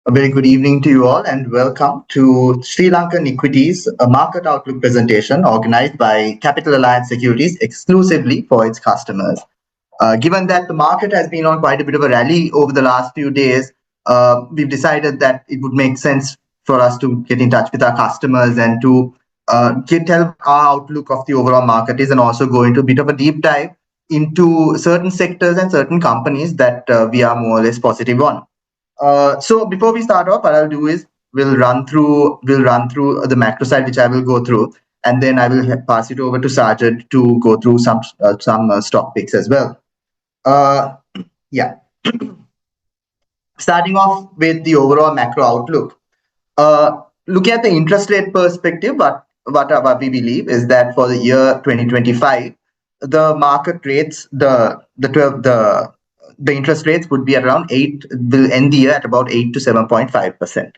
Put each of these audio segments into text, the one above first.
A very good evening to you all, and welcome to Sri Lankan Equities, a market outlook presentation organized by Capital Alliance Securities exclusively for its customers. Given that the market has been on quite a bit of a rally over the last few days, we've decided that it would make sense for us to get in touch with our customers and to tell our outlook of the overall market is, and also go into a bit of a deep dive into certain sectors and certain companies that we are more or less positive on. So before we start off, what I'll do is we'll run through the macro side, which I will go through, and then I will pass it over to Sajed to go through some stock picks as well. Uh, yeah, starting off with the overall macro outlook. Looking at the interest rate perspective, what we believe is that for the year 2025, the market rates, the interest rates would be around 8, will end the year at about 8 to 7.5%.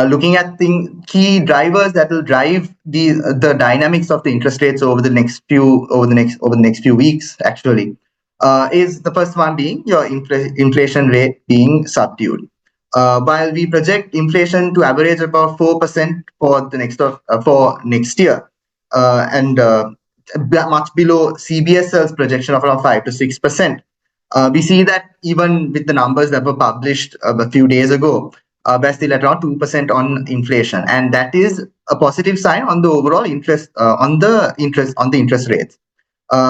Looking at the key drivers that will drive the dynamics of the interest rates over the next few weeks, actually, is the first one being your inflation rate being subdued. While we project inflation to average about 4% for next year, and much below CBSL's projection of around 5 to 6%, we see that even with the numbers that were published a few days ago, we're still at around 2% on inflation, and that is a positive sign on the overall interest rates,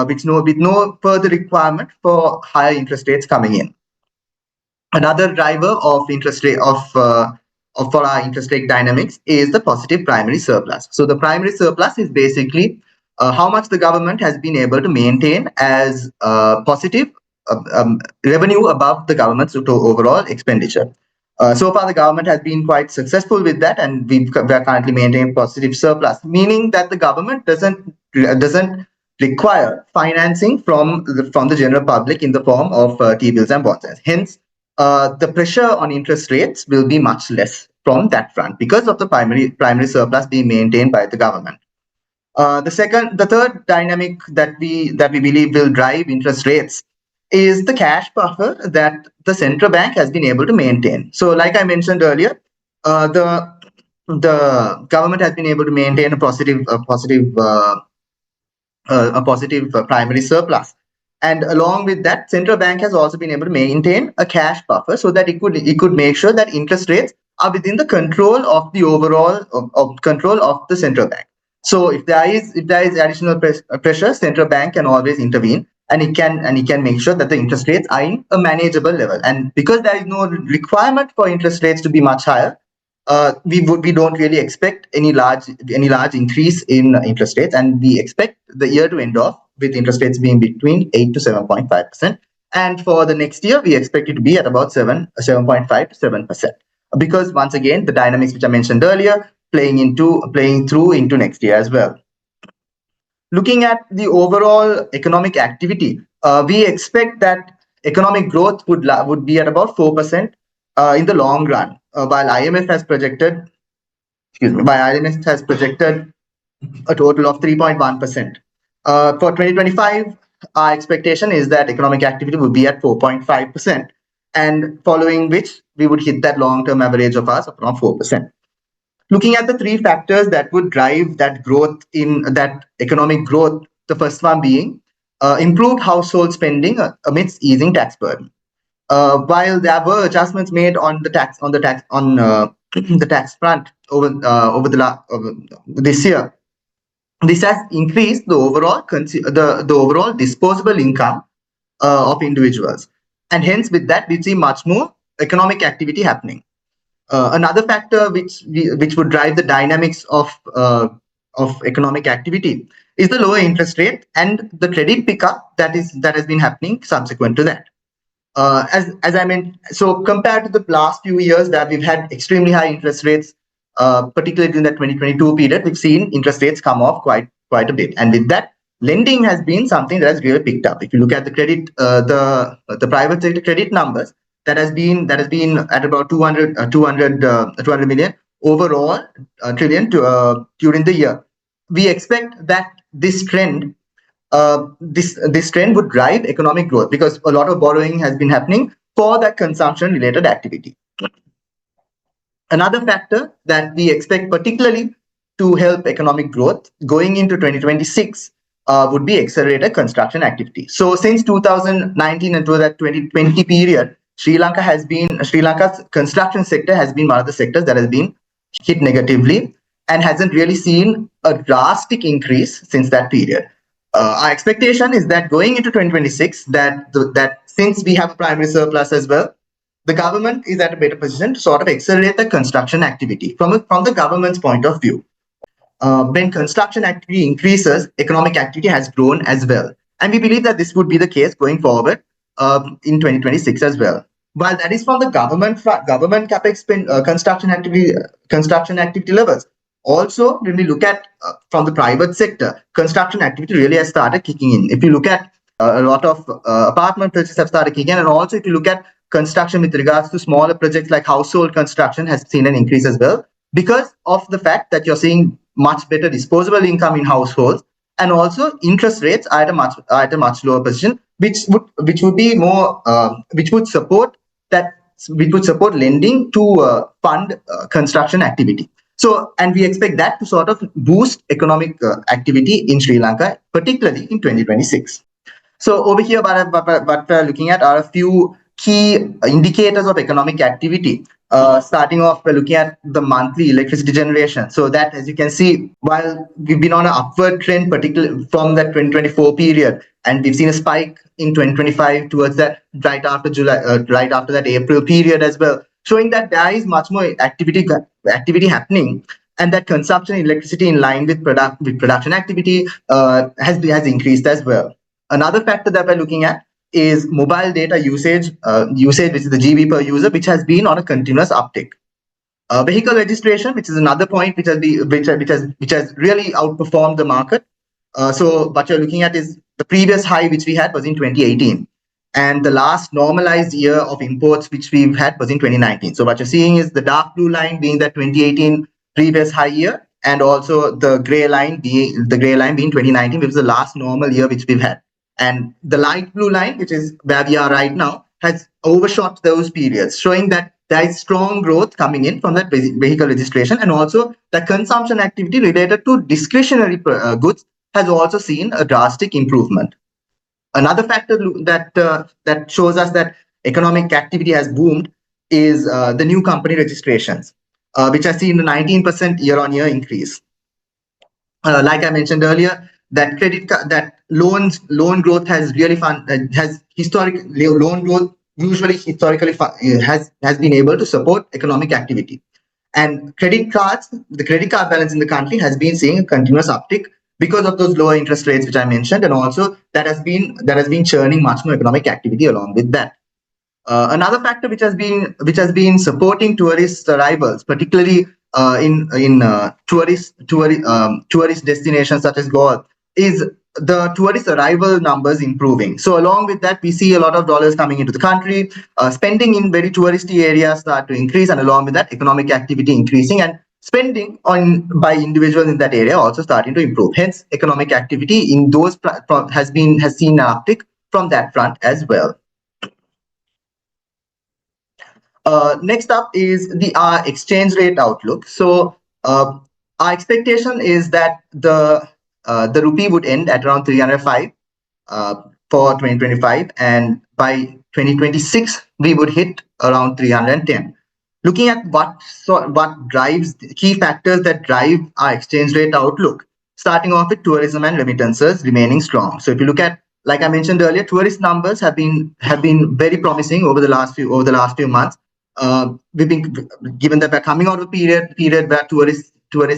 with no further requirement for higher interest rates coming in. Another driver of interest rate for our interest rate dynamics is the positive primary surplus. So the primary surplus is basically how much the government has been able to maintain as positive revenue above the government's overall expenditure. So far, the government has been quite successful with that, and we are currently maintaining positive surplus, meaning that the government doesn't require financing from the general public in the form of T-bills and bonds. Hence, the pressure on interest rates will be much less from that front because of the primary surplus being maintained by the government. The third dynamic that we believe will drive interest rates is the cash buffer that the central bank has been able to maintain. So, like I mentioned earlier, the government has been able to maintain a positive primary surplus, and along with that, central bank has also been able to maintain a cash buffer so that it could make sure that interest rates are within the control of the overall control of the central bank. So if there is additional pressure, central bank can always intervene, and it can make sure that the interest rates are in a manageable level. And because there is no requirement for interest rates to be much higher, we don't really expect any large increase in interest rates, and we expect the year to end off with interest rates being between 8 to 7.5%. And for the next year, we expect it to be at about 7.5 to 7%. Because once again, the dynamics which I mentioned earlier playing through into next year as well. Looking at the overall economic activity, we expect that economic growth would be at about 4% in the long run, while IMF has projected a total of 3.1%. For 2025, our expectation is that economic activity will be at 4.5%, and following which we would hit that long-term average of ours of around 4%. Looking at the three factors that would drive that growth in that economic growth, the first one being improved household spending amidst easing tax burden. While there were adjustments made on the tax front over this year, this has increased the overall disposable income of individuals, and hence with that we see much more economic activity happening. Another factor which would drive the dynamics of economic activity is the lower interest rate and the credit pickup that has been happening subsequent to that. As I meant, so compared to the last few years that we've had extremely high interest rates, particularly in the 2022 period, we've seen interest rates come off quite a bit, and with that, lending has been something that has really picked up. If you look at the credit, the private sector credit numbers, that has been at about 200 million overall trillion during the year. We expect that this trend would drive economic growth because a lot of borrowing has been happening for that consumption related activity. Another factor that we expect particularly to help economic growth going into 2026 would be accelerated construction activity. So since 2019 and to that 2020 period, Sri Lanka's construction sector has been one of the sectors that has been hit negatively and hasn't really seen a drastic increase since that period. Our expectation is that going into 2026, that since we have a primary surplus as well, the government is at a better position to sort of accelerate the construction activity from the government's point of view. When construction activity increases, economic activity has grown as well. And we believe that this would be the case going forward in 2026 as well. While that is from the government capex construction activity levels. Also, when we look at from the private sector, construction activity really has started kicking in. If you look at a lot of apartment projects have started kicking in, and also if you look at construction with regards to smaller projects like household construction has seen an increase as well because of the fact that you're seeing much better disposable income in households, and also interest rates are at a much lower position, which would be more which would support lending to fund construction activity. So, and we expect that to sort of boost economic activity in Sri Lanka, particularly in 2026. So over here, what we're looking at are a few key indicators of economic activity. Starting off, we're looking at the monthly electricity generation. So that, as you can see, while we've been on an upward trend, particularly from that 2024 period, and we've seen a spike in 2025 towards that right after July, right after that April period as well, showing that there is much more activity happening, and that consumption of electricity in line with production activity has increased as well. Another factor that we're looking at is mobile data usage, which is the GB per user, which has been on a continuous uptick. Vehicle registration, which is another point which has really outperformed the market. So what you're looking at is the previous high which we had was in 2018, and the last normalized year of imports which we've had was in 2019. So what you're seeing is the dark blue line being that 2018 previous high year, and also the gray line being 2019, which was the last normal year which we've had. And the light blue line, which is where we are right now, has overshot those periods, showing that there is strong growth coming in from that vehicle registration, and also the consumption activity related to discretionary goods has also seen a drastic improvement. Another factor that shows us that economic activity has boomed is the new company registrations, which has seen a 19% year-on-year increase. Like I mentioned earlier, that loan growth has really loan growth usually historically has been able to support economic activity. And the credit card balance in the country has been seeing a continuous uptick because of those lower interest rates which I mentioned, and also that has been churning much more economic activity along with that. Another factor which has been supporting tourist arrivals, particularly in tourist destinations such as Goa, is the tourist arrival numbers improving. So along with that, we see a lot of dollars coming into the country. Spending in very touristy areas start to increase, and along with that, economic activity increasing, and spending by individuals in that area also starting to improve. Hence, economic activity in those has seen an uptick from that front as well. Next up is our exchange rate outlook. So our expectation is that the rupee would end at around 305 for 2025, and by 2026 we would hit around 310. Looking at what drives the key factors that drive our exchange rate outlook, starting off with tourism and remittances remaining strong. So if you look at, like I mentioned earlier, tourist numbers have been very promising over the last few months. We've been given that we're coming out of a period where tourists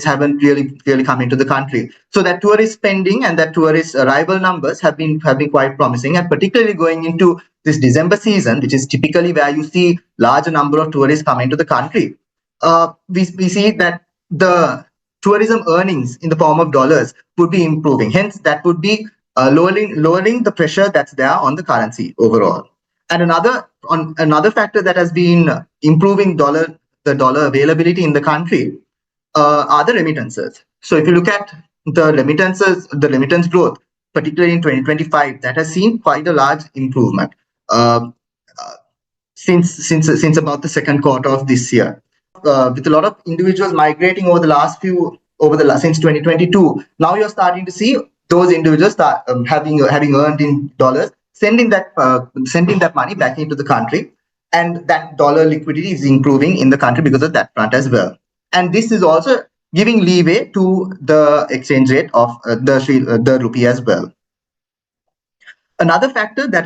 haven't really come into the country. So that tourist spending and that tourist arrival numbers have been quite promising, and particularly going into this December season, which is typically where you see larger number of tourists come into the country. We see that the tourism earnings in the form of dollars would be improving. Hence, that would be lowering the pressure that's there on the currency overall. And another factor that has been improving the dollar availability in the country are the remittances. So if you look at the remittance growth, particularly in 2025, that has seen quite a large improvement since about the second quarter of this year. of individuals migrating since 2022. Now you're starting to see those individuals start having earned in dollars, sending that money back into the country, and that dollar liquidity is improving in the country because of that front as well. And this is also giving leeway to the exchange rate of the rupee as well. Another factor that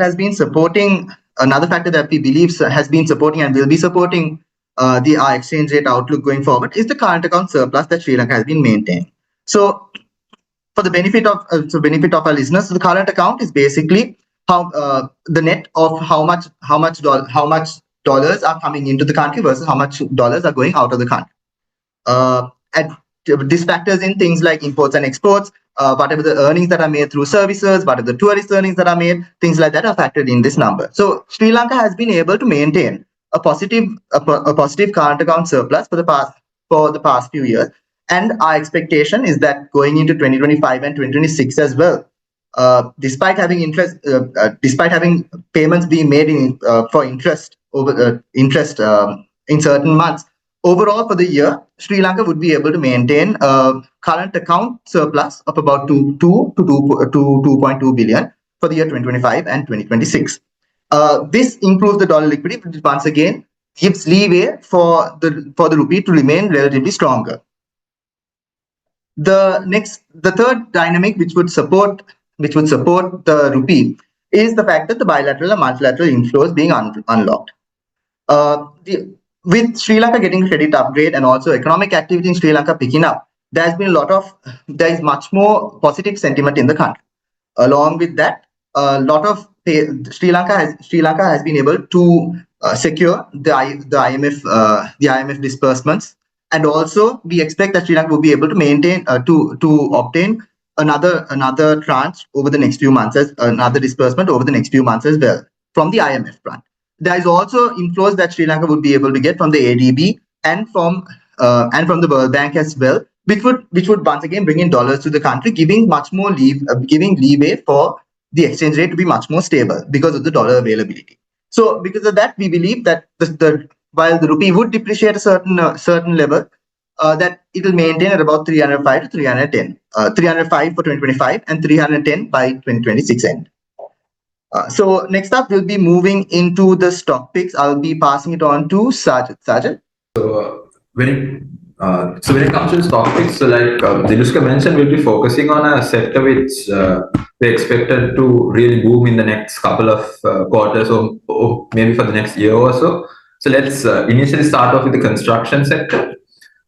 we believe has been supporting and will be supporting our exchange rate outlook going forward is the current account surplus that Sri Lanka has been maintaining. So, for the benefit of our listeners, the current account is basically how the net of how much dollars are coming into the country versus how much dollars are going out of the country. And this factors in things like imports and exports, whatever the earnings that are made through services, whatever the tourist earnings that are made, things like that are factored in this number. So Sri Lanka has been able to maintain a positive current account surplus for the past few years, and our expectation is that going into 2025 and 2026 as well, despite having payments being made for interest in certain months, overall for the year, Sri Lanka would be able to maintain a current account surplus of about 2.2 billion for the year 2025 and 2026. This improves the dollar liquidity, which once again gives leeway for the rupee to remain relatively stronger. The third dynamic which would support the rupee is the fact that the bilateral and multilateral inflows being unlocked. With Sri Lanka getting a credit upgrade and also economic activity in Sri Lanka picking up, there is much more positive sentiment in the country. Along with that, Sri Lanka has been able to secure the IMF disbursements, and also we expect that Sri Lanka will be able to maintain to obtain another tranche over the next few months, as another disbursement over the next few months as well from the IMF front. There is also inflows that Sri Lanka would be able to get from the ADB and from the World Bank as well, which would once again bring in dollars to the country, giving leeway for the exchange rate to be much more stable because of the dollar availability. So because of that, we believe that while the rupee would depreciate a certain level, that it will maintain at about 305 to 310, 305 for 2025 and 310 by 2026 end. So next up, we'll be moving into the stock picks. I'll be passing it on to Sajed. Sajed. So when it comes to stock picks, so like Dilushka mentioned, we'll be focusing on a sector which we expected to really boom in the next couple of quarters or maybe for the next year or so. So let's initially start off with the construction sector.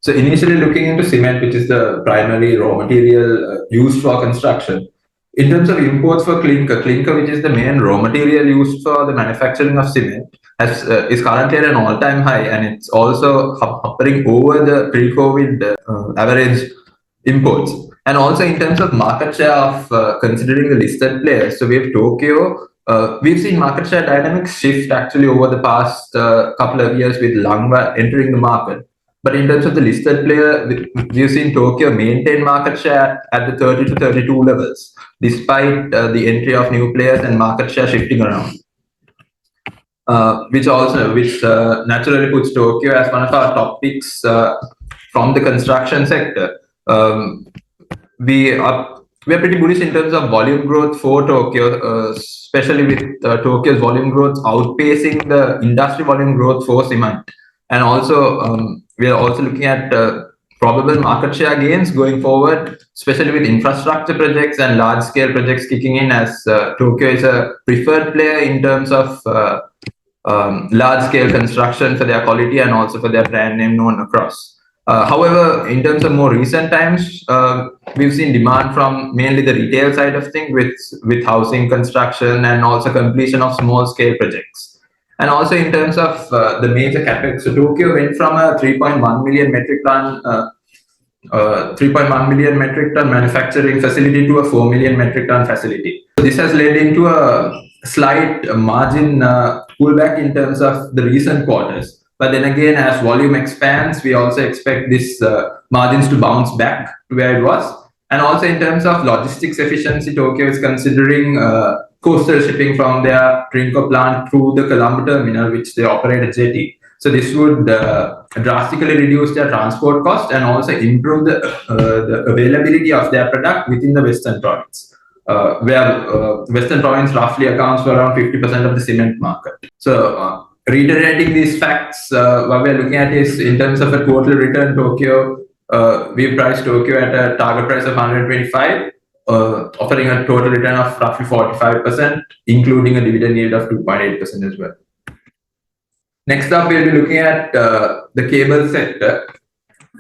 So initially looking into cement, which is the primary raw material used for construction. In terms of imports for clinker, which is the main raw material used for the manufacturing of cement, is currently at an all-time high, and it's also hovering over the pre-COVID average imports. And also in terms of market share of considering the listed players, so we have Tokyo. We've seen market share dynamics shift actually over the past couple of years with Lanka entering the market. But in terms of the listed player, we've seen Tokyo maintain market share at the 30 to 32 levels, despite the entry of new players and market share shifting around. Which naturally puts Tokyo as one of our top picks from the construction sector. We are pretty bullish in terms of volume growth for Tokyo, especially with Tokyo's volume growth outpacing the industry volume growth for cement. And also, we are also looking at probable market share gains going forward, especially with infrastructure projects and large-scale projects kicking in, as Tokyo is a preferred player in terms of large-scale construction for their quality and also for their brand name known across. However, in terms of more recent times, we've seen demand from mainly the retail side of things with housing construction and also completion of small-scale projects. And also in terms of the major capex, so Tokyo went from a 3.1 million metric ton manufacturing facility to a 4 million metric ton facility. So this has led into a slight margin pullback in terms of the recent quarters. But then again, as volume expands, we also expect this margins to bounce back to where it was. And also in terms of logistics efficiency, Tokyo is considering coastal shipping from their Trinco plant through the Colombo terminal, which they operate at jetty. So this would drastically reduce their transport cost and also improve the availability of their product within the Western province, where Western province roughly accounts for around 50% of the cement market. So reiterating these facts, what we're looking at is in terms of a total return, Tokyo, we priced Tokyo at a target price of 125, offering a total return of roughly 45%, including a dividend yield of 2.8% as well. Next up, we'll be looking at the cable sector.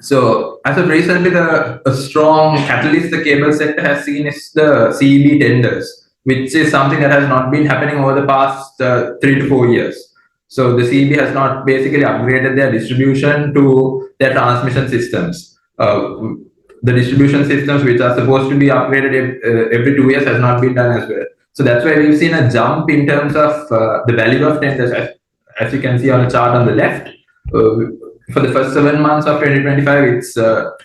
So, as of recently, a strong catalyst the cable sector has seen is the CEB tenders, which is something that has not been happening over the past 3 to 4 years. So, the CEB has not basically upgraded their distribution to their transmission systems. The distribution systems, which are supposed to be upgraded every 2 years, has not been done as well. So, that's why we've seen a jump in terms of the value of tenders, as you can see on the chart on the left. For the first 7 months of 2025, it's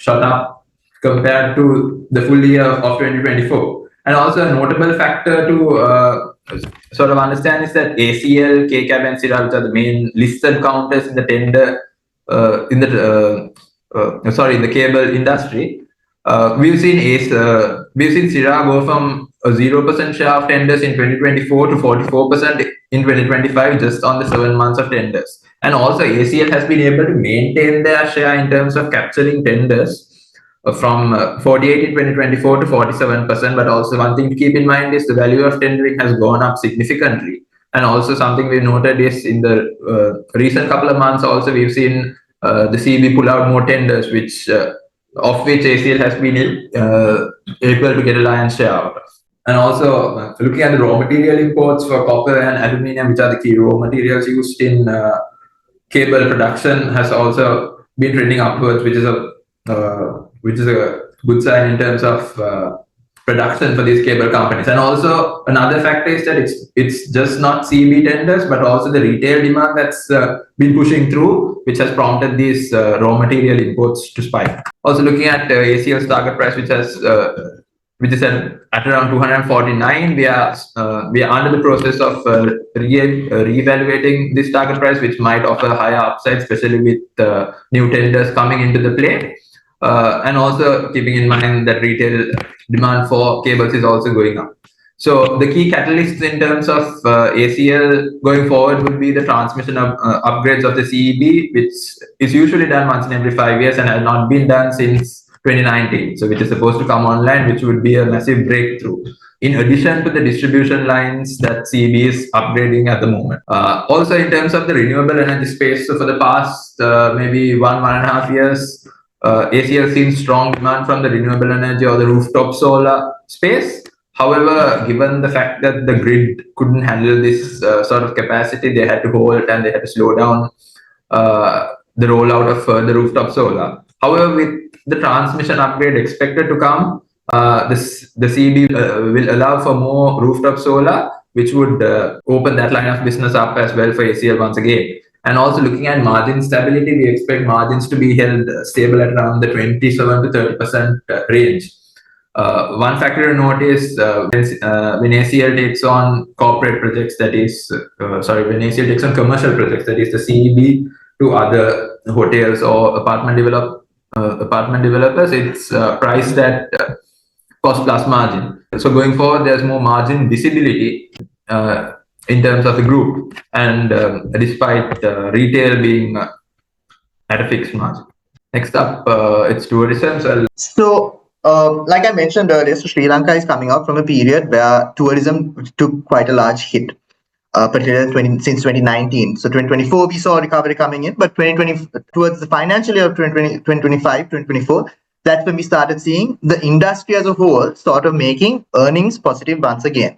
shot up compared to the full year of 2024. And also a notable factor to sort of understand is that ACL, KCAB, and CIRA, which are the main listed counters in the tender, in the cable industry, we've seen CIRA go from a 0% share of tenders in 2024 to 44% in 2025, just on the 7 months of tenders. And also ACL has been able to maintain their share in terms of capturing tenders from 48 in 2024 to 47%. But also one thing to keep in mind is the value of tendering has gone up significantly. And also something we noted is in the recent couple of months also we've seen the CB pull out more tenders, of which ACL has been able to get a lion's share out of. And also looking at the raw material imports for copper and aluminum, which are the key raw materials used in cable production, has also been trending upwards, which is a good sign in terms of production for these cable companies. And also another factor is that it's just not CB tenders, but also the retail demand that's been pushing through, which has prompted these raw material imports to spike. Also looking at ACL's target price, which is at around 249, we are under the process of reevaluating this target price, which might offer higher upside, especially with new tenders coming into the play. And also keeping in mind that retail demand for cables is also going up. So the key catalysts in terms of ACL going forward would be the transmission of upgrades of the CEB, which is usually done once in every 5 years and has not been done since 2019, so which is supposed to come online, which would be a massive breakthrough. In addition to the distribution lines that CEB is upgrading at the moment. Also in terms of the renewable energy space, so for the past maybe 1.5 years, ACL seen strong demand from the renewable energy or the rooftop solar space. However, given the fact that the grid couldn't handle this sort of capacity, they had to hold and they had to slow down the rollout of the rooftop solar. However, with the transmission upgrade expected to come, the CB will allow for more rooftop solar, which would open that line of business up as well for ACL once again. And also looking at margin stability, we expect margins to be held stable at around the 27 to 30% range. One factor to note is when ACL takes on corporate projects, when ACL takes on commercial projects, that is the CEB to other hotels or apartment developers, it's priced at cost plus margin. So going forward, there's more margin visibility in terms of the group, and despite retail being at a fixed margin. Next up, it's tourism. So, like I mentioned earlier, so Sri Lanka is coming out from a period where tourism took quite a large hit, particularly since 2019. So 2024, we saw recovery coming in, but 2020 towards the financial year of 2025, 2024, that's when we started seeing the industry as a whole sort of making earnings positive once again.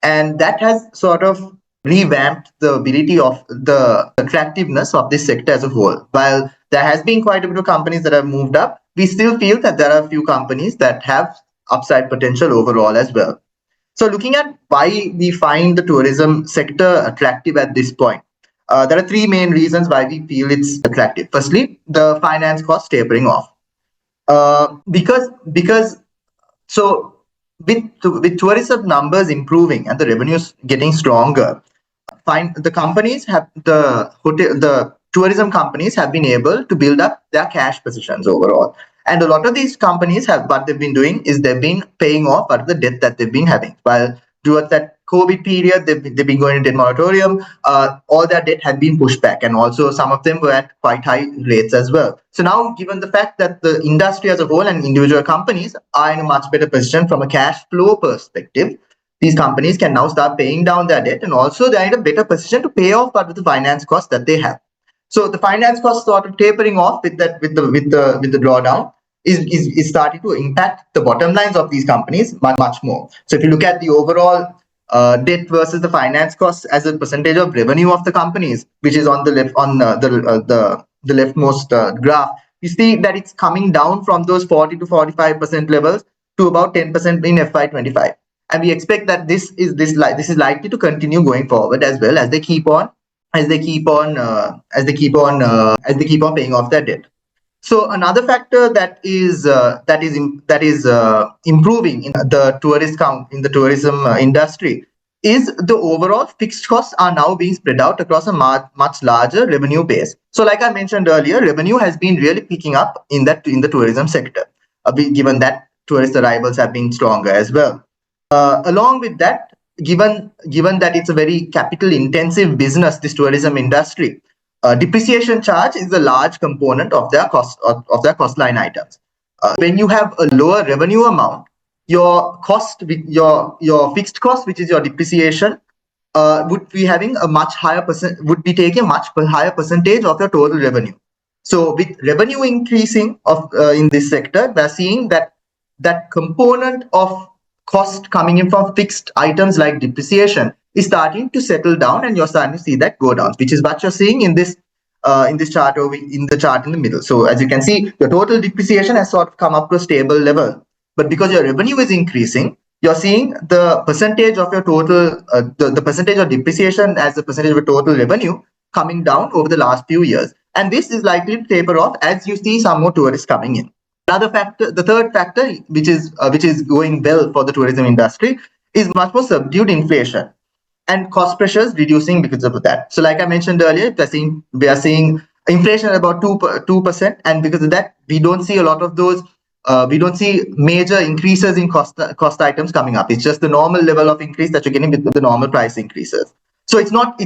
And that has sort of revamped the ability of the attractiveness of this sector as a whole. While there has been quite a bit of companies that have moved up, we still feel that there are a few companies that have upside potential overall as well. So looking at why we find the tourism sector attractive at this point, there are three main reasons why we feel it's attractive. Firstly, the finance cost tapering off. Because with tourism numbers improving and the revenues getting stronger, the companies have the tourism companies have been able to build up their cash positions overall. And a lot of these companies have, what they've been doing is they've been paying off part of the debt that they've been having. While towards that COVID period, they've been going into debt moratorium, all their debt had been pushed back. And also some of them were at quite high rates as well. So now, given the fact that the industry as a whole and individual companies are in a much better position from a cash flow perspective, these companies can now start paying down their debt, and also they're in a better position to pay off part of the finance costs that they have. So the finance costs sort of tapering off with the drawdown is starting to impact the bottom lines of these companies much more. So if you look at the overall debt versus the finance costs as a percentage of revenue of the companies, which is on the left on the leftmost graph, you see that it's coming down from those 40 to 45% levels to about 10% in FY25. And we expect that this is likely to continue going forward as well as they keep on paying off their debt. So another factor that is improving in the tourism industry is the overall fixed costs are now being spread out across a much larger revenue base. So like I mentioned earlier, revenue has been really picking up in the tourism sector, given that tourist arrivals have been stronger as well. Along with that, given that it's a very capital intensive business, this tourism industry, depreciation charge is a large component of their cost line items. When you have a lower revenue amount, your fixed cost, which is your depreciation, would be having a much higher would be taking a much higher percentage of your total revenue. So with revenue increasing in this sector, we're seeing that component of cost coming in from fixed items like depreciation is starting to settle down, and you're starting to see that go down, which is what you're seeing in this chart in the middle. So as you can see, the total depreciation has sort of come up to a stable level, but because your revenue is increasing, you're seeing the percentage of your total the percentage of depreciation as a percentage of your total revenue coming down over the last few years, and this is likely to taper off as you see some more tourists coming in. Another factor, the third factor, which is going well for the tourism industry, is much more subdued inflation and cost pressures reducing because of that. So, like I mentioned earlier, we are seeing inflation at about 2%, and because of that, we don't see a lot of those. We don't see major increases in cost items coming up. It's just the normal level of increase that you're getting with the normal price increases. So it's not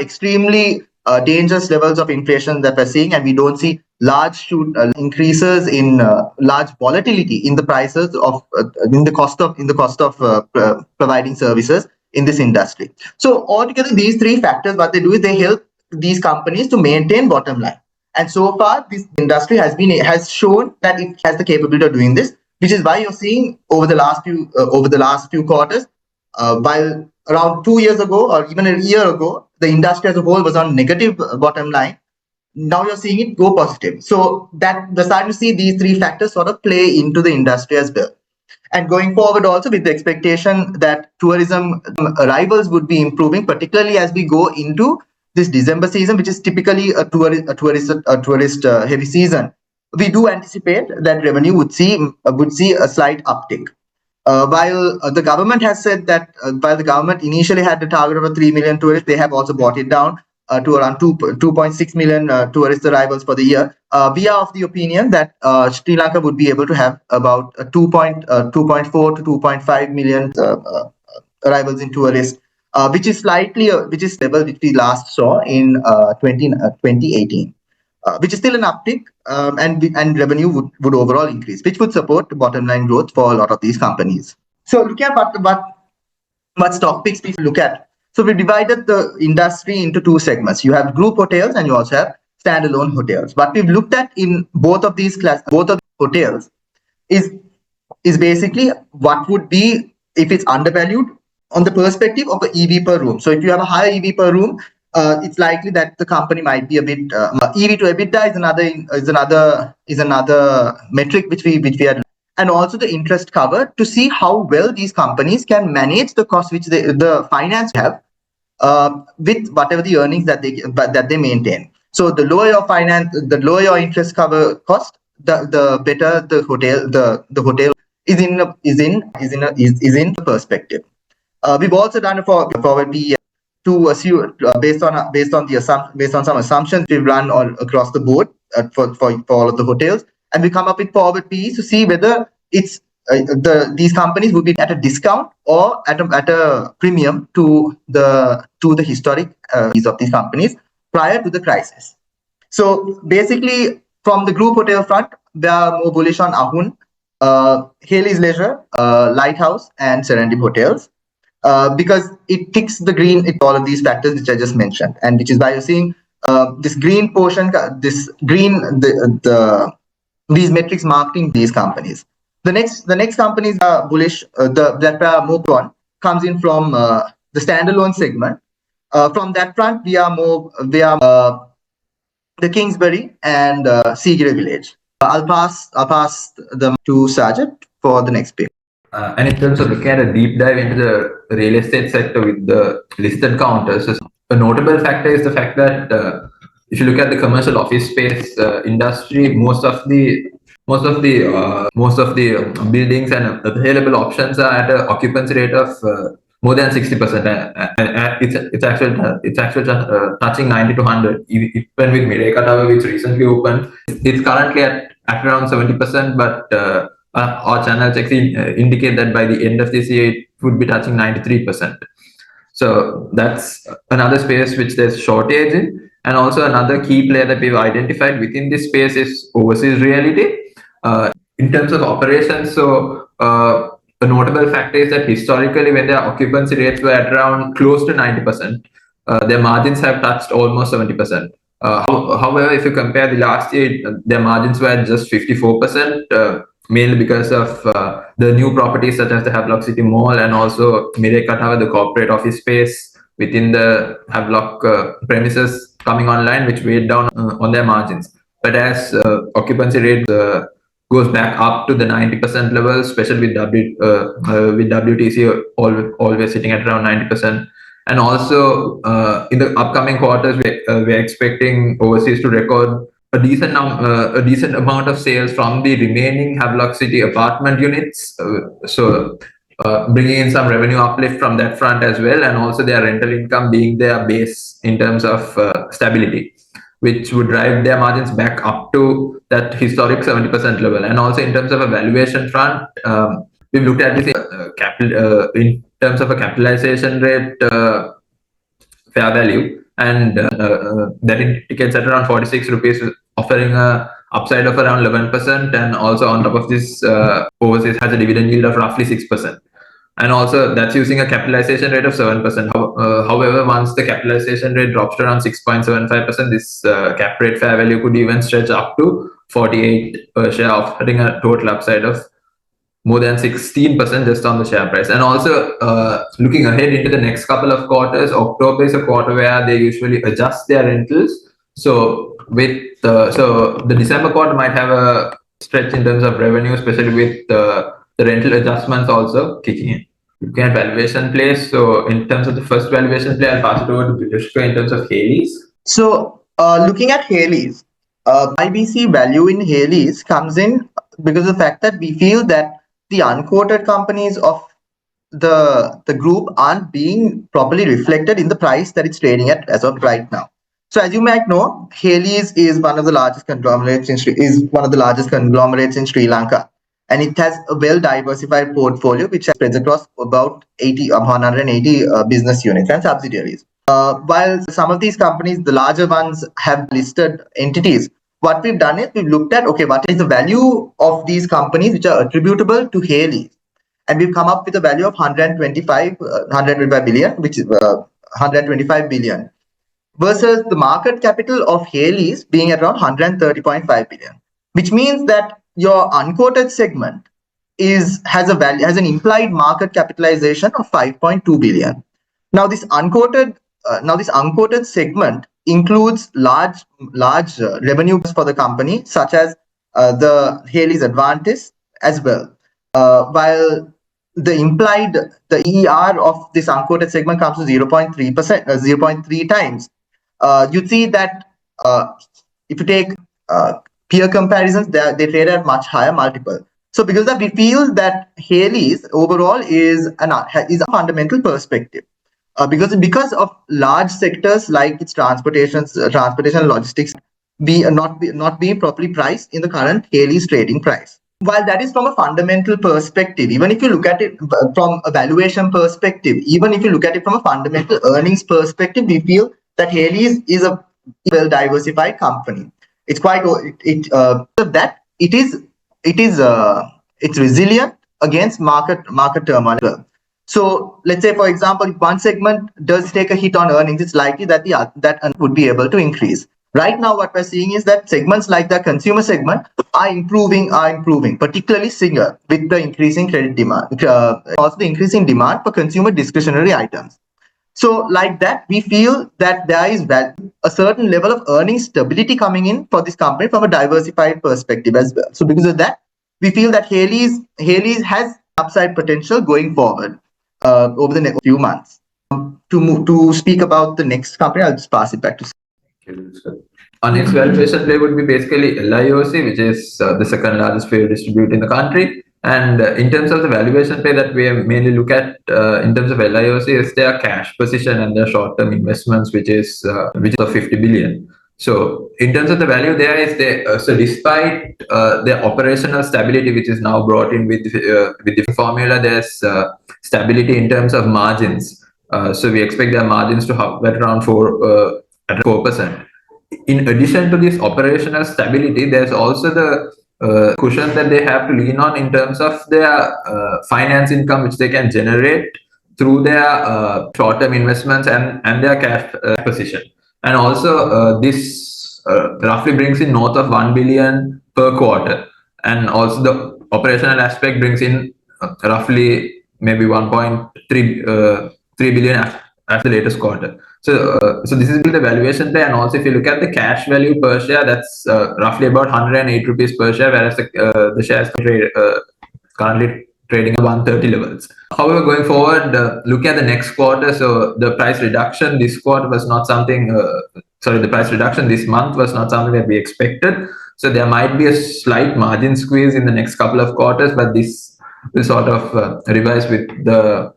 extremely dangerous levels of inflation that we're seeing, and we don't see large increases in large volatility in the prices of in the cost of providing services in this industry. So altogether, these three factors, what they do is they help these companies to maintain bottom line. And so far, this industry has shown that it has the capability of doing this, which is why you're seeing over the last few quarters, while around 2 years ago or even a year ago, the industry as a whole was on negative bottom line. Now you're seeing it go positive. So that we're starting to see these three factors sort of play into the industry as well. And going forward also with the expectation that tourism arrivals would be improving, particularly as we go into this December season, which is typically a tourist heavy season, we do anticipate that revenue would see a slight uptick. While the government has said that while the government initially had the target of 3 million tourists, they have also brought it down to around 2.6 million tourist arrivals for the year. We are of the opinion that Sri Lanka would be able to have about 2.4 to 2.5 million arrivals in tourists, which is level which we last saw in 2018. Which is still an uptick, and revenue would overall increase, which would support bottom line growth for a lot of these companies. So look at what stock picks we look at. So we divided the industry into two segments. You have group hotels and you also have standalone hotels. What we've looked at in both of these hotels is basically what would be if it's undervalued on the perspective of the EV per room. So if you have a higher EV per room, it's likely that the company might be a bit EV to EBITDA is another metric which we had, and also the interest cover to see how well these companies can manage the cost which the finance have with whatever the earnings that they maintain. So the lower your interest cover cost, the better the hotel is in the perspective. We've also done a forward PE to assume based on some assumptions we've run all across the board for all of the hotels, and we come up with forward PEs to see whether it's these companies would be at a discount or at a premium to the historic Ps of these companies prior to the crisis. So basically, from the group hotel front, we are more bullish on Ahun, Hayleys Leisure, Lighthouse, and Serendip Hotels. Because it ticks the green in all of these factors which I just mentioned, and which is why you're seeing this green portion, these metrics marking these companies. The next companies are bullish. That are more on comes in from the standalone segment. From that front, we are the Kingsbury and Seagate Village. I'll pass them to Sajed for the next page. And in terms of looking at a deep dive into the real estate sector with the listed counters, a notable factor is the fact that if you look at the commercial office space industry, most of the buildings and available options are at an occupancy rate of more than 60%. It's actually touching 90 to 100. Even with Mireka Tower, which recently opened, it's currently at around 70%, but our channel checks indicate that by the end of this year, it would be touching 93%. So that's another space which there's shortage in. And also another key player that we've identified within this space is overseas reality. In terms of operations, so a notable factor is that historically, when their occupancy rates were at around close to 90%, their margins have touched almost 70%. However, if you compare the last year, their margins were at just 54%. Mainly because of the new properties such as the Havelock City Mall and also Mireka Tower, the corporate office space within the Havelock premises coming online, which weighed down on their margins. But as occupancy rate goes back up to the 90% level, especially with WTC always sitting at around 90%. And also in the upcoming quarters, we're expecting overseas to record a decent amount of sales from the remaining Havelock City apartment units. So bringing in some revenue uplift from that front as well, and also their rental income being their base in terms of stability, which would drive their margins back up to that historic 70% level. And also in terms of a valuation front, we've looked at this in terms of a capitalization rate, fair value, and that indicates at around 46 rupees, offering a upside of around 11%, and also on top of this, overseas has a dividend yield of roughly 6%. And also that's using a capitalization rate of 7%. However, once the capitalization rate drops to around 6.75%, this cap rate fair value could even stretch up to 48 per share, offering a total upside of more than 16% just on the share price. And also looking ahead into the next couple of quarters, October is a quarter where they usually adjust their rentals. So the December quarter might have a stretch in terms of revenue, especially with the rental adjustments also kicking in. Looking at valuation plays, so in terms of the first valuation play, I'll pass it over to Dilushka in terms of Hayleys. So looking at Hayleys, IBC value in Hayleys comes in because of the fact that we feel that the unquoted companies of the group aren't being properly reflected in the price that it's trading at as of right now. So as you might know, Hayleys is one of the largest conglomerates in Sri Lanka, and it has a well-diversified portfolio which spreads across about 180 business units and subsidiaries. While some of these companies, the larger ones, have listed entities, what we've done is we've looked at, okay, what is the value of these companies which are attributable to Hayleys? And we've come up with a value of 125 billion, which is 125 billion, versus the market capital of Hayleys being around 130.5 billion, which means that your unquoted segment has an implied market capitalization of 5.2 billion. Now this unquoted segment includes large revenues for the company, such as the Hayleys Advantage as well. While the ER of this unquoted segment comes to 0.3 times. You see that if you take peer comparisons, they trade at much higher multiple. So because of that, we feel that Hayleys overall is a fundamental perspective. because of large sectors like its transportation and logistics not being properly priced in the current Hayleys trading price. While that is from a fundamental perspective, even if you look at it from a valuation perspective, even if you look at it from a fundamental earnings perspective, we feel that Hayleys is a well diversified company. It's quite that it's resilient against market turmoil. So let's say, for example, if one segment does take a hit on earnings, it's likely that that would be able to increase. Right now, what we're seeing is that segments like the consumer segment are improving, particularly Singer, with the increasing credit demand, also the increasing demand for consumer discretionary items. So like that, we feel that there is a certain level of earning stability coming in for this company from a diversified perspective as well. So because of that, we feel that Hayleys has upside potential going forward over the next few months. To speak about the next company, I'll just pass it back to. Our next valuation play would be basically LIOC, which is the second largest fuel distributor in the country. And in terms of the valuation play that we mainly look at in terms of LIOC is their cash position and their short-term investments, which is of 50 billion. So in terms of the value, there is so despite their operational stability, which is now brought in with the formula, there's stability in terms of margins. So we expect their margins to hover at around 4%. In addition to this operational stability, there's also the cushion that they have to lean on in terms of their finance income, which they can generate through their short-term investments and their cash position. And also this roughly brings in north of 1 billion per quarter. And also the operational aspect brings in roughly maybe 1.3 billion after the latest quarter. So this is the valuation play, and also if you look at the cash value per share, that's roughly about 108 rupees per share, whereas the shares currently trading at 130 levels. However, going forward, look at the next quarter. So the price reduction this quarter was not something. The price reduction this month was not something that we expected. So there might be a slight margin squeeze in the next couple of quarters, but this will sort of revise with the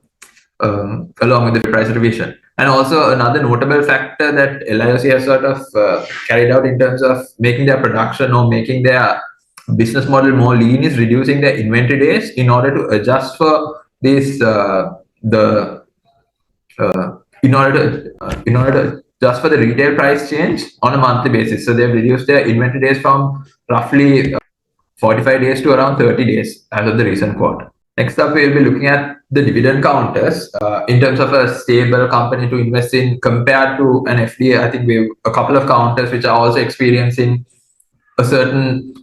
along with the price revision. And also another notable factor that LIOC has sort of carried out in terms of making their production or making their business model more lean is reducing their inventory days in order to adjust for this in order to adjust for the retail price change on a monthly basis. So they've reduced their inventory days from roughly 45 days to around 30 days as of the recent quarter. Next up, we'll be looking at the dividend counters in terms of a stable company to invest in compared to an FDA. I think we have a couple of counters which are also experiencing a certain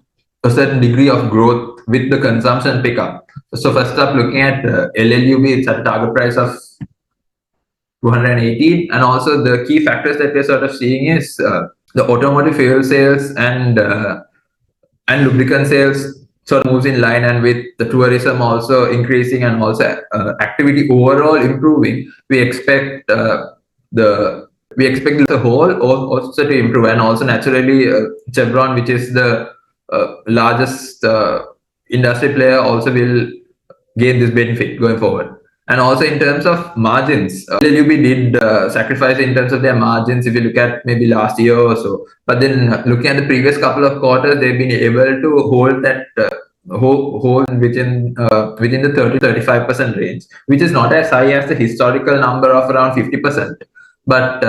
degree of growth with the consumption pickup. So first up, looking at LLUB, it's at a target price of 218, and also the key factors that we're sort of seeing is the automotive fuel sales and lubricant sales sort of moves in line, and with the tourism also increasing and also activity overall improving, we expect the whole also to improve, and also naturally Chevron, which is the largest industry player, also will gain this benefit going forward. And also in terms of margins, LUB did sacrifice in terms of their margins if you look at maybe last year or so. But then looking at the previous couple of quarters, they've been able to hold that hold within the 30-35% range, which is not as high as the historical number of around 50%. But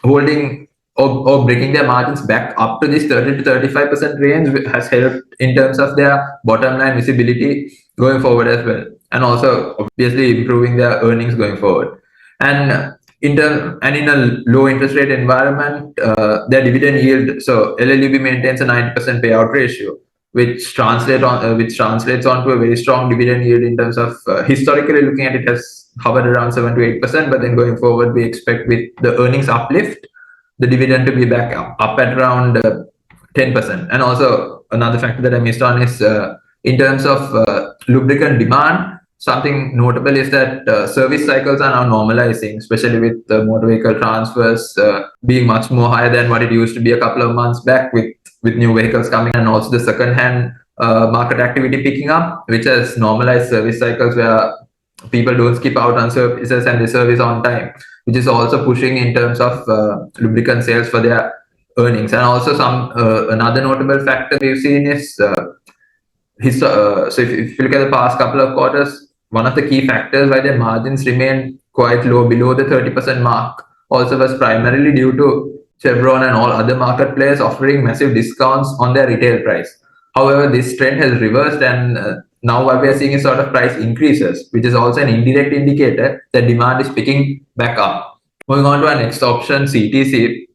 holding or breaking their margins back up to this 30-35% range has helped in terms of their bottom line visibility going forward as well, and also obviously improving their earnings going forward. And in a low interest rate environment, their dividend yield. So LLUB maintains a 90% payout ratio, which translates onto a very strong dividend yield in terms of historically looking at it has hovered around 7 to 8%. But then going forward, we expect with the earnings uplift, the dividend to be back up at around 10%. And also another factor that I missed on is in terms of lubricant demand, something notable is that service cycles are now normalizing, especially with motor vehicle transfers being much more higher than what it used to be a couple of months back with new vehicles coming, and also the second-hand market activity picking up, which has normalized service cycles where people don't skip out on services and they service on time, which is also pushing in terms of lubricant sales for their earnings. And also some another notable factor we've seen is so if you look at the past couple of quarters, one of the key factors why their margins remain quite low, below the 30% mark, also was primarily due to Chevron and all other market players offering massive discounts on their retail price. However, this trend has reversed, and now what we are seeing is sort of price increases, which is also an indirect indicator that demand is picking back up. Moving on to our next option, CTC,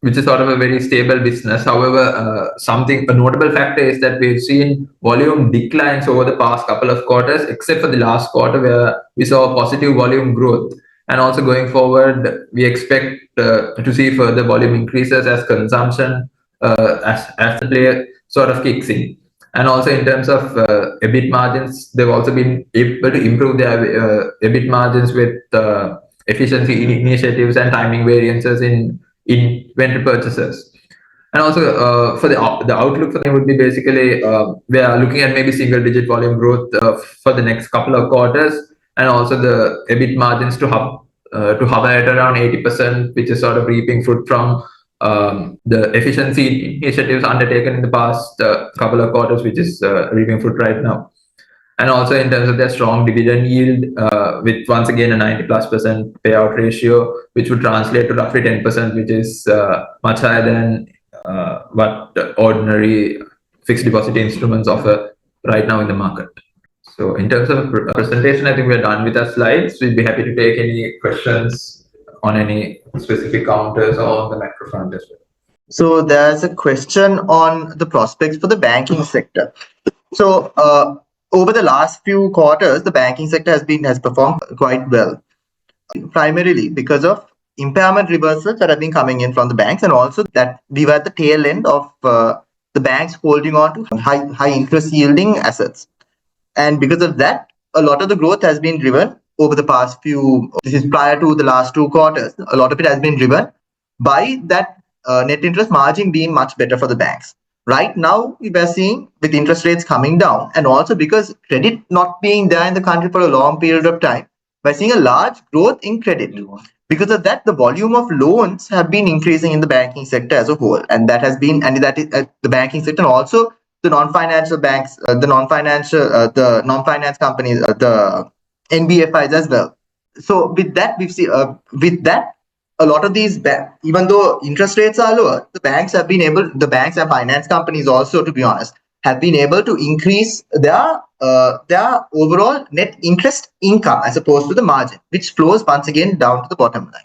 which is sort of a very stable business. However, a notable factor is that we've seen volume declines over the past couple of quarters, except for the last quarter where we saw a positive volume growth. And also going forward, we expect to see further volume increases as consumption, as the player sort of kicks in. And also in terms of EBIT margins, they've also been able to improve their EBIT margins with efficiency initiatives and timing variances in inventory purchases. And also for the outlook for them would be basically we are looking at maybe single-digit volume growth for the next couple of quarters, and also the EBIT margins to hover at around 80%, which is sort of reaping fruit from the efficiency initiatives undertaken in the past couple of quarters, which is reaping fruit right now. And also in terms of their strong dividend yield, with once again a 90+% payout ratio, which would translate to roughly 10%, which is much higher than what ordinary fixed deposit instruments offer right now in the market. So in terms of presentation, I think we're done with our slides. We'd be happy to take any questions on any specific counters or on the macro front as well. So there's a question on the prospects for the banking sector. So over the last few quarters, the banking sector has performed quite well, primarily because of impairment reversals that have been coming in from the banks, and also that we were at the tail end of the banks holding on to high interest yielding assets. And because of that, a lot of the growth has been driven over the past few, this is prior to the last 2 quarters, a lot of it has been driven by that net interest margin being much better for the banks. Right now, we are seeing with interest rates coming down, and also because credit not being there in the country for a long period of time, we're seeing a large growth in credit. Because of that, the volume of loans have been increasing in the banking sector as a whole, and that has been, and that is the banking sector, and also the non-financial banks, the non-finance companies, the NBFIs as well. So with that, we've seen a lot of these, even though interest rates are lower, the banks and finance companies also, to be honest, have been able to increase their overall net interest income as opposed to the margin, which flows once again down to the bottom line.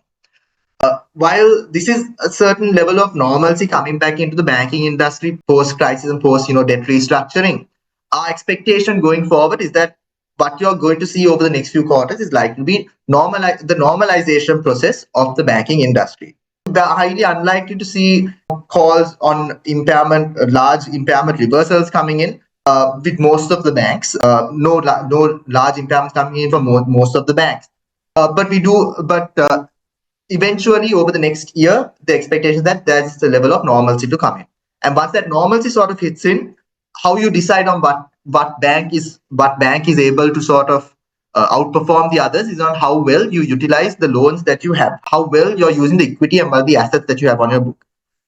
While this is a certain level of normalcy coming back into the banking industry post-crisis and post-debt restructuring, our expectation going forward is that what you're going to see over the next few quarters is likely to be the normalization process of the banking industry. We're highly unlikely to see calls on large impairment reversals coming in with most of the banks. No large impairments coming in from most of the banks. But eventually, over the next year, the expectation is that there's the level of normalcy to come in. And once that normalcy sort of hits in, how you decide on what bank is able to sort of outperform the others is on how well you utilize the loans that you have, how well you're using the equity and the assets that you have on your book.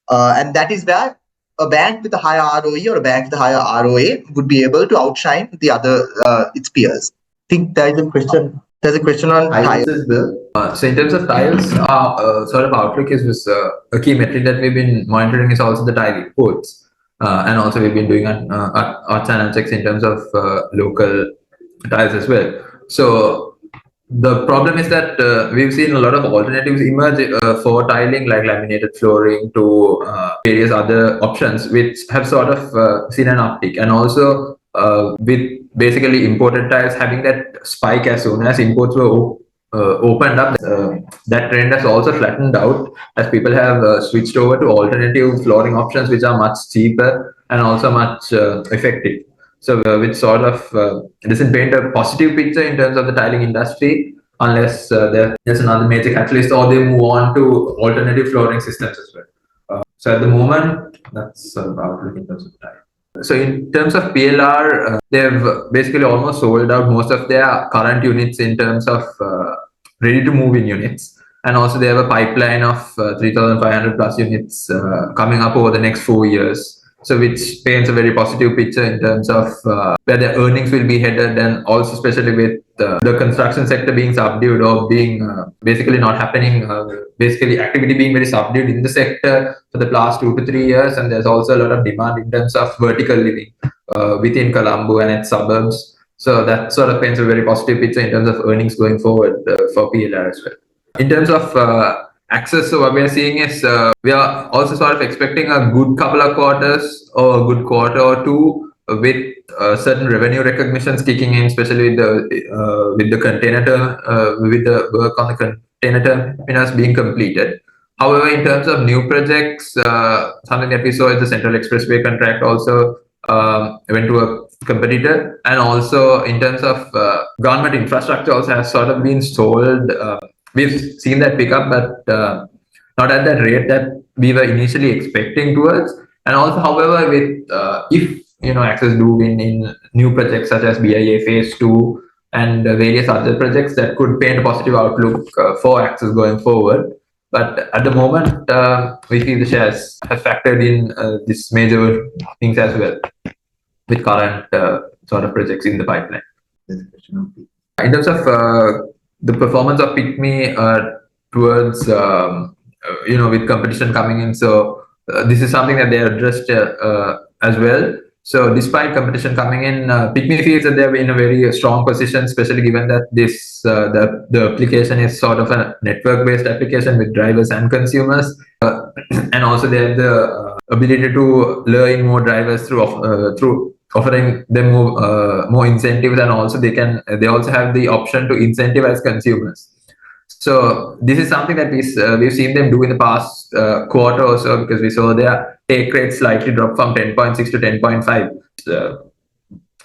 And that is where a bank with a higher ROE or a bank with a higher ROA would be able to outshine the other its peers. I think there is a question. There's a question on tiles as well. So in terms of tiles, our sort of outlook is a key metric that we've been monitoring is also the tile imports. And also we've been doing our channel checks in terms of local tiles as well. So the problem is that we've seen a lot of alternatives emerge for tiling, like laminated flooring to various other options, which have sort of seen an uptick. And also with basically imported tiles having that spike as soon as imports were opened up, that trend has also flattened out as people have switched over to alternative flooring options, which are much cheaper and also much effective. So which sort of doesn't paint a positive picture in terms of the tiling industry unless there's another major catalyst or they move on to alternative flooring systems as well. So at the moment, that's sort of outlook in terms of tile. So in terms of PLR, they've basically almost sold out most of their current units in terms of ready to move in units. And also they have a pipeline of 3,500 plus units coming up over the next 4 years. So which paints a very positive picture in terms of where the earnings will be headed, and also especially with the construction sector being subdued or being basically not happening, basically activity being very subdued in the sector for the last 2 to 3 years. And there's also a lot of demand in terms of vertical living within Colombo and its suburbs. So that sort of paints a very positive picture in terms of earnings going forward for PLR as well. In terms of access, so what we are seeing is we are also sort of expecting a good couple of quarters or a good quarter or two with certain revenue recognitions kicking in, especially with the container with the work on the container terminals being completed. However, in terms of new projects, something that we saw is the Central Expressway contract also went to a competitor, and also in terms of government infrastructure also has sort of been sold. We've seen that pick up, but not at that rate that we were initially expecting towards. And also, however, with if Access do win in new projects such as BIA Phase 2 and various other projects, that could paint a positive outlook for Access going forward. But at the moment, we feel the shares have factored in these major things as well with current sort of projects in the pipeline. In terms of the performance of PickMe towards with competition coming in, so this is something that they addressed as well. So despite competition coming in, PickMe feels that they're in a very strong position, especially given that this the application is sort of a network-based application with drivers and consumers, and also they have the ability to lure in more drivers through offering them more incentives, and also they also have the option to incentivize consumers. So this is something that we've seen them do in the past quarter or so, because we saw their take rate slightly drop from 10.6 to 10.5,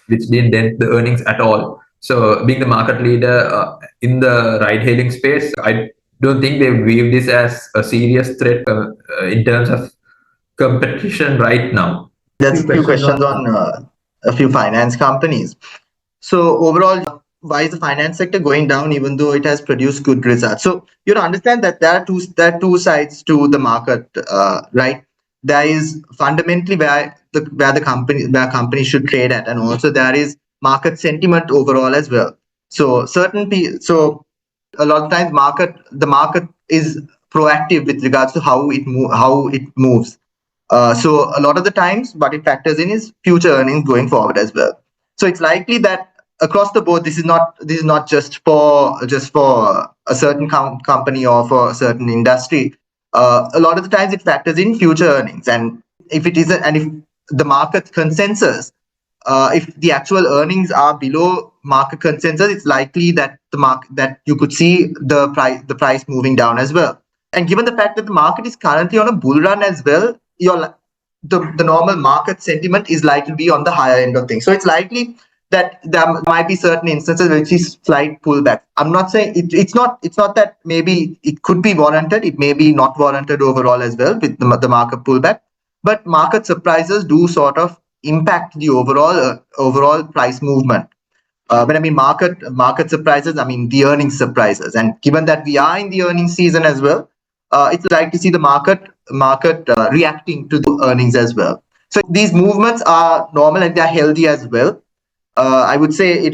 which didn't dent the earnings at all. So being the market leader in the ride-hailing space, I don't think they view this as a serious threat in terms of competition right now. That's a few questions on a few finance companies. So overall, why is the finance sector going down even though it has produced good results? So you understand that there are two sides to the market, right? There is fundamentally where companies should trade at, and also there is market sentiment overall as well. So a lot of times the market is proactive with regards to how it moves. So a lot of the times, what it factors in is future earnings going forward as well. So it's likely that across the board, this is not just for a certain company or for a certain industry. A lot of the times, it factors in future earnings, and if the market consensus, if the actual earnings are below market consensus, it's likely that that you could see the price moving down as well. And given the fact that the market is currently on a bull run as well, the normal market sentiment is likely to be on the higher end of things. So it's likely that there might be certain instances which is slight pullback. I'm not saying it's not that maybe it could be warranted. It may be not warranted overall as well with the market pullback. But market surprises do sort of impact the overall price movement. When I mean market surprises, I mean the earnings surprises. And given that we are in the earnings season as well, it's like to see the market reacting to the earnings as well. So these movements are normal and they're healthy as well. I would say it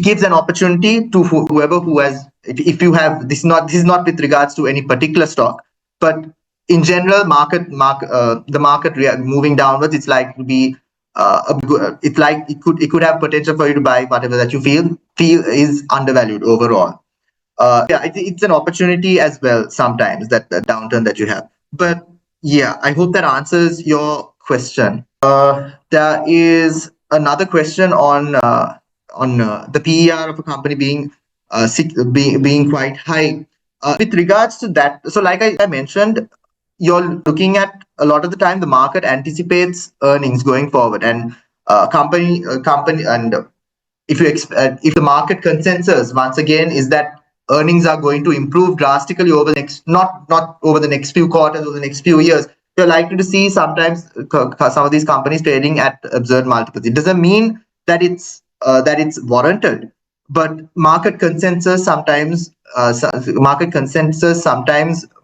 gives an opportunity to whoever who has, if you have, this is not with regards to any particular stock, but in general the market moving downwards, it's like to be it's like it could have potential for you to buy whatever that you feel is undervalued overall. It's an opportunity as well sometimes, that downturn that you have. But yeah, I hope that answers your question. There is another question on the PER of a company being quite high. With regards to that, so like I mentioned, you're looking at a lot of the time the market anticipates earnings going forward, and company and if the market consensus once again is that earnings are going to improve drastically over the next not over the next few quarters or the next few years, you're likely to see sometimes some of these companies trading at absurd multiples. It doesn't mean that it's warranted, but market consensus sometimes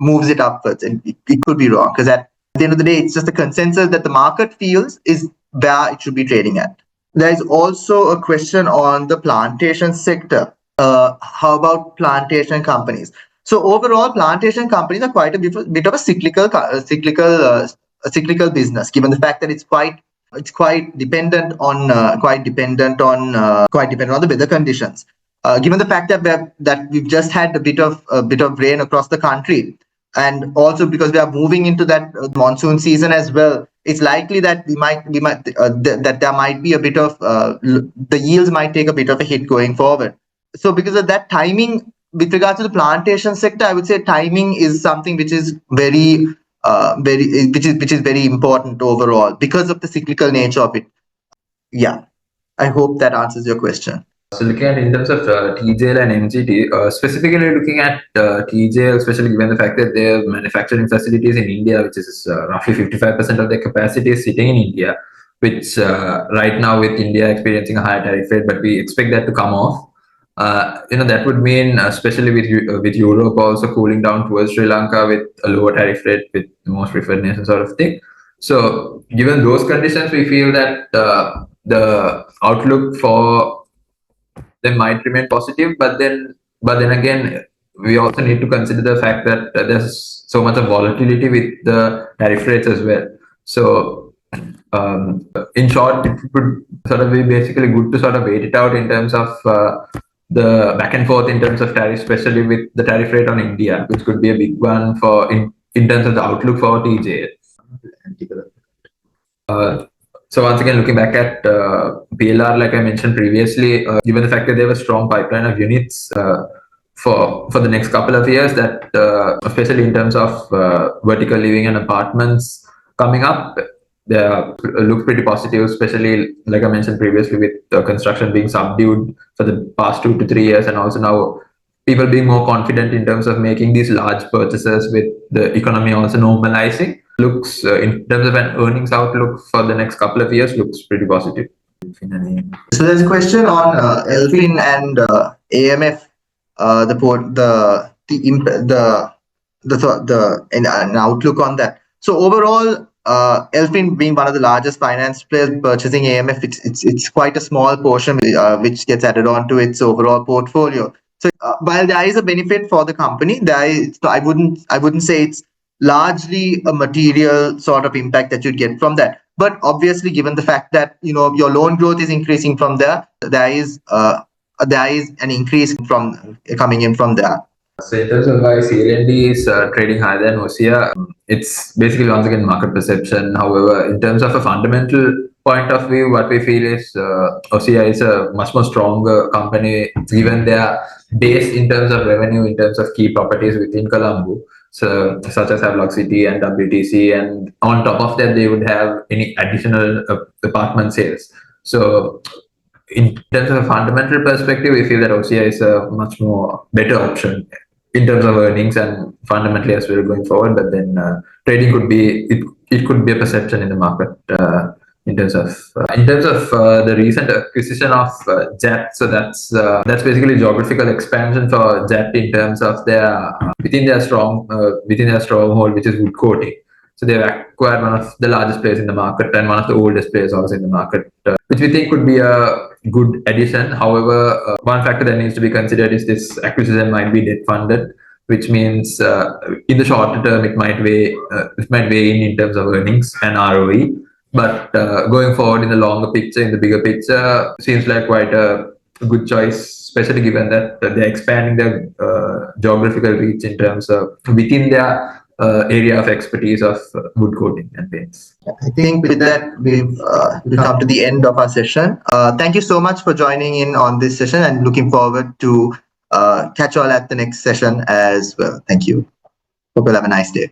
moves it upwards, and it could be wrong, because at the end of the day, it's just the consensus that the market feels is where it should be trading at. There is also a question on the plantation sector. How about plantation companies? So overall, plantation companies are quite a bit of a cyclical business, given the fact that it's quite dependent on the weather conditions. Given the fact that we've just had a bit of rain across the country, and also because we are moving into that monsoon season as well, it's likely that that there might be a bit of the yields might take a bit of a hit going forward. So because of that, timing with regards to the plantation sector, I would say timing is something which is very important overall because of the cyclical nature of it. Yeah, I hope that answers your question. So looking at in terms of TJL and MGT, specifically looking at TJL, especially given the fact that their manufacturing facilities in India, which is roughly 55% of their capacity is sitting in India, which right now with India experiencing a higher tariff rate, but we expect that to come off. That would mean, especially with Europe also cooling down towards Sri Lanka with a lower tariff rate with the most preferred nation sort of thing. So given those conditions, we feel that the outlook for them might remain positive, but then again, we also need to consider the fact that there's so much of volatility with the tariff rates as well. So in short, it would sort of be basically good to sort of wait it out in terms of the back and forth in terms of tariff, especially with the tariff rate on India, which could be a big one for in terms of the outlook for TJ. So once again, looking back at PLR, like I mentioned previously, given the fact that they have a strong pipeline of units for the next couple of years, that especially in terms of vertical living and apartments coming up, they look pretty positive, especially like I mentioned previously with construction being subdued for the past 2 to 3 years, and also now people being more confident in terms of making these large purchases with the economy also normalizing. Looks in terms of an earnings outlook for the next couple of years looks pretty positive. So there's a question on LFIN and AMF, an outlook on that. So overall, LFIN being one of the largest finance players purchasing AMF, it's quite a small portion which gets added on to its overall portfolio. So while there is a benefit for the company, I wouldn't say it's largely a material sort of impact that you'd get from that. But obviously, given the fact that your loan growth is increasing from there is an increase coming in from there. So in terms of why CLND is trading higher than OSIA, it's basically once again market perception. However, in terms of a fundamental point of view, what we feel is OSIA is a much more stronger company given their base in terms of revenue, in terms of key properties within Colombo, so such as Havelock City and WTC, and on top of that, they would have any additional apartment sales. So in terms of a fundamental perspective, we feel that OCI is a much more better option in terms of earnings and fundamentally as well going forward. But then trading could be it could be a perception in the market in terms of the recent acquisition of JAT. So that's basically geographical expansion for JAT in terms of their within their stronghold, which is wood coating. So they've acquired one of the largest players in the market and one of the oldest players also in the market, which we think could be a good addition. However, one factor that needs to be considered is this acquisition might be debt funded, which means in the shorter term it might weigh in terms of earnings and ROE. But going forward in the longer picture, in the bigger picture, seems like quite a good choice, especially given that they're expanding their geographical reach in terms of within their area of expertise of wood coating and paints. I think with that, we've come to the end of our session. Thank you so much for joining in on this session, and looking forward to catch you all at the next session as well. Thank you. Hope you'll have a nice day.